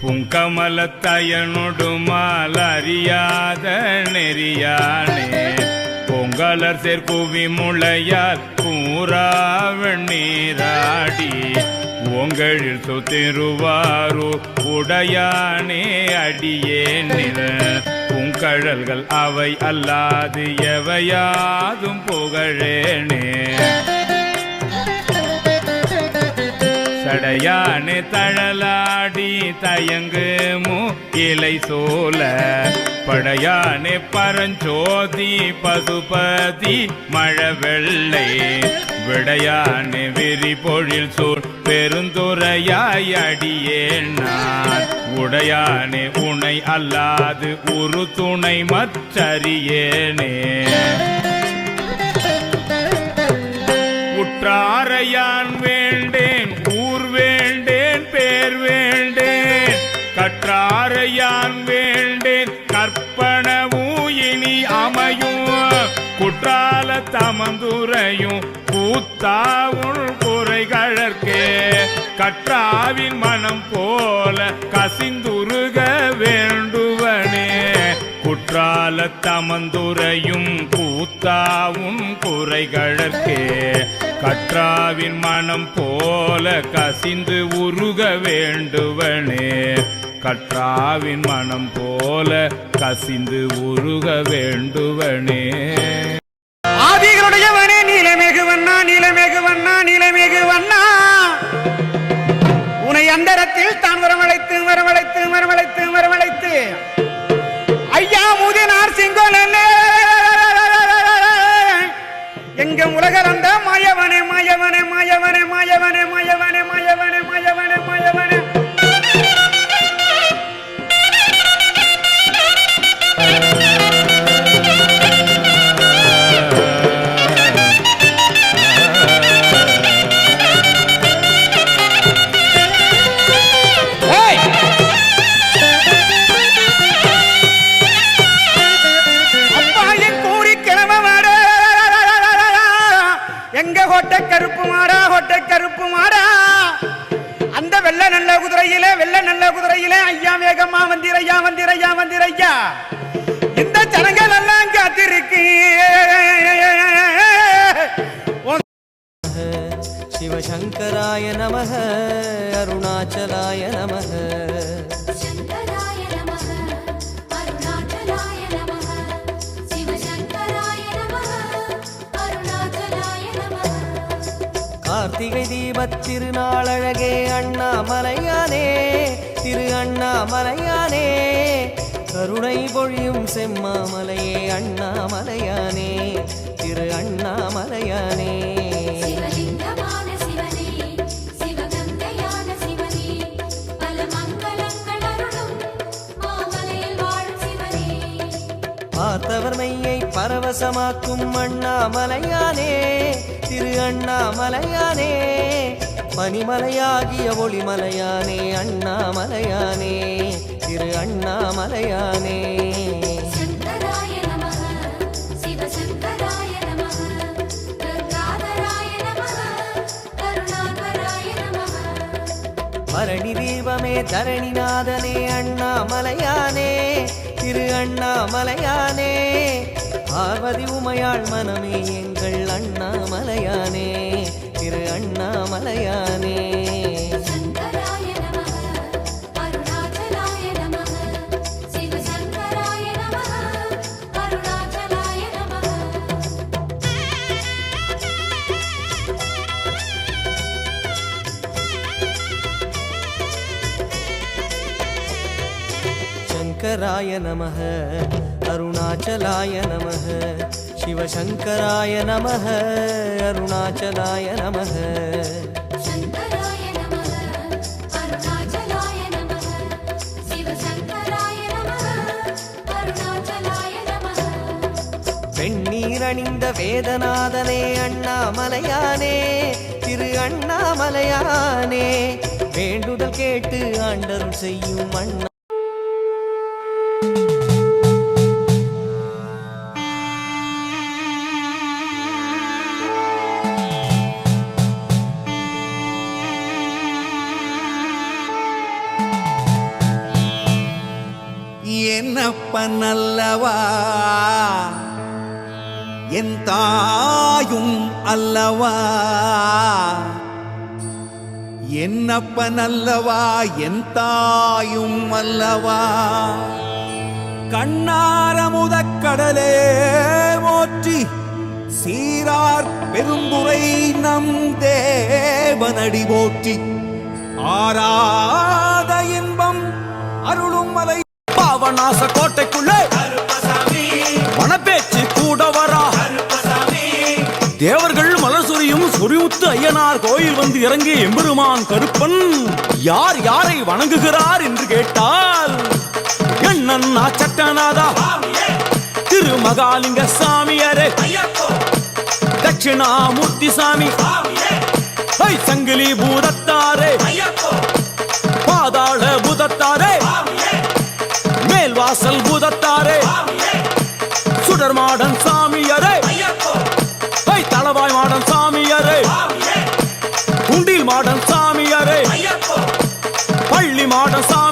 புங்கமலத்தயனொடு மாலறியாத நெறியானே பொங்கலர் சேர்க்குவி முளையால் கூறாவெண்ணீராடி உங்களில் சொத்திருவாரூர் உடையானே அடியேனில் உங்கழல்கள் அவை அல்லாது எவையாதும் புகழேனே சடையானே தழலாடி தயங்கு இலை சோல படையானே பரஞ்சோதி பசுபதி மழவெள்ளை விடையானே விரி பொழில் சூழ் பெருந்துரையாய் அடியேன் நான் உடையானே உனை அல்லாது ஒரு துணை மற்றறியேனே உற்றாரையான் வேண்டேன் ஊர் வேண்டேன் பேர் வேண்டேன் கற்றாரையான் வேண்டேன் கற்பனவும் இனி அமையும் குற்றால தமந்துரையும் கூத்தாவுள் குறைகழற்கே கற்றாவின் மனம் போல கசிந்துருக வேண்டுவனே குற்றால தமந்துரையும் கூத்தாவும் குறைகழற்கே கற்றாவின் மனம் போல கசிந்து உருக வேண்டுவனே கற்றாவின் மனம் போல கசிந்து உருக வேண்டுவனே ஆதிகளுடையவனே நீலமேகுவண்ணா நீலமேகுவண்ணா நீலமேகுவண்ணா உன்னை அந்தரத்தில் தான் வரவழைத்து வரவழைத்து வரவழைத்து வரவழைத்து ஐயா மூதினார் சிங்கோலனே எங்க உலகரந்த மாயவனே மாயவனே மாயவனே மாயவனே மாயவனே மாயவனே மாயவனே மாயவனே கருப்பு மாடா அந்த வெள்ள நல்ல குதிரையிலே ஐயா வேகமா வந்திரையா வந்திரையா வந்திரையா இந்த ஜனங்கள் எல்லாம் காத்திருக்கு சிவசங்கராய நமஹ அருணாச்சலாய நமஹ கார்த்திகை தீபத் திருநாளழகே அண்ணாமலையானே திரு அண்ணாமலையானே கருணை பொழியும் செம்மாமலையே அண்ணாமலையானே திரு அண்ணாமலையானே பார்த்தவர் மெய்யை பரவசமாக்கும் அண்ணாமலையானே திரு அண்ணாமலையானே பனிமலையாகிய ஒளிமலையானே அண்ணாமலையானே திரு அண்ணாமலையானே பரணி தீபமே தரணிநாதனே அண்ணாமலையானே திரு அண்ணாமலையானே பார்வதி உமையாள் மனமே எங்கள் அண்ணாமலையானே திரு அண்ணாமலையானே शंकराय नमः अरुणाचलाय नमः शिवशंकराय नमः अरुणाचलाय नमः शंकराय नमः अरुणाचलाय नमः शिवशंकराय नमः अरुणाचलाय नमः வெண்ணீரணிந்த வேதநாதனே அண்ணாமலையானே திரு அண்ணாமலையானே வேண்டுதல் கேட்டு ஆண்டருள் செய்யும் அண்ணா என்னப்பன் அல்லவா என் தாயும் அல்லவா என்னப்பன் அல்லவா என் தாயும் அல்லவா கண்ணாரமுதக் கடலே போற்றி சீரார் பெரும்புரை நம் தேவனடி போற்றி ஆராத இன்பம் அருளும் மலை பாவநாச கோட்டைக்குள்ளே வனப்பேச்சு கூட வரா தேவர்கள் மலர் சொரியும் சொரிமுத்து ஐயனார் கோயில் வந்து இறங்கிய எம்பெருமான் கருப்பன் யார் யாரை வணங்குகிறார் என்று கேட்டால் எண்ணன்னா சட்டநாதா திருமகாலிங்க சாமியாரே தட்சிணாமூர்த்தி சாமி சங்கிலி பூதத்தாரே பாதாள பூதத்தாரே மேல்வாசல் பூதத்தாரே சுடர்மாடன் சாமியாரே தளவாய் மாடன் சாமியாரே குண்டில் மாடன் சாமியாரே பள்ளி மாடன் சாமி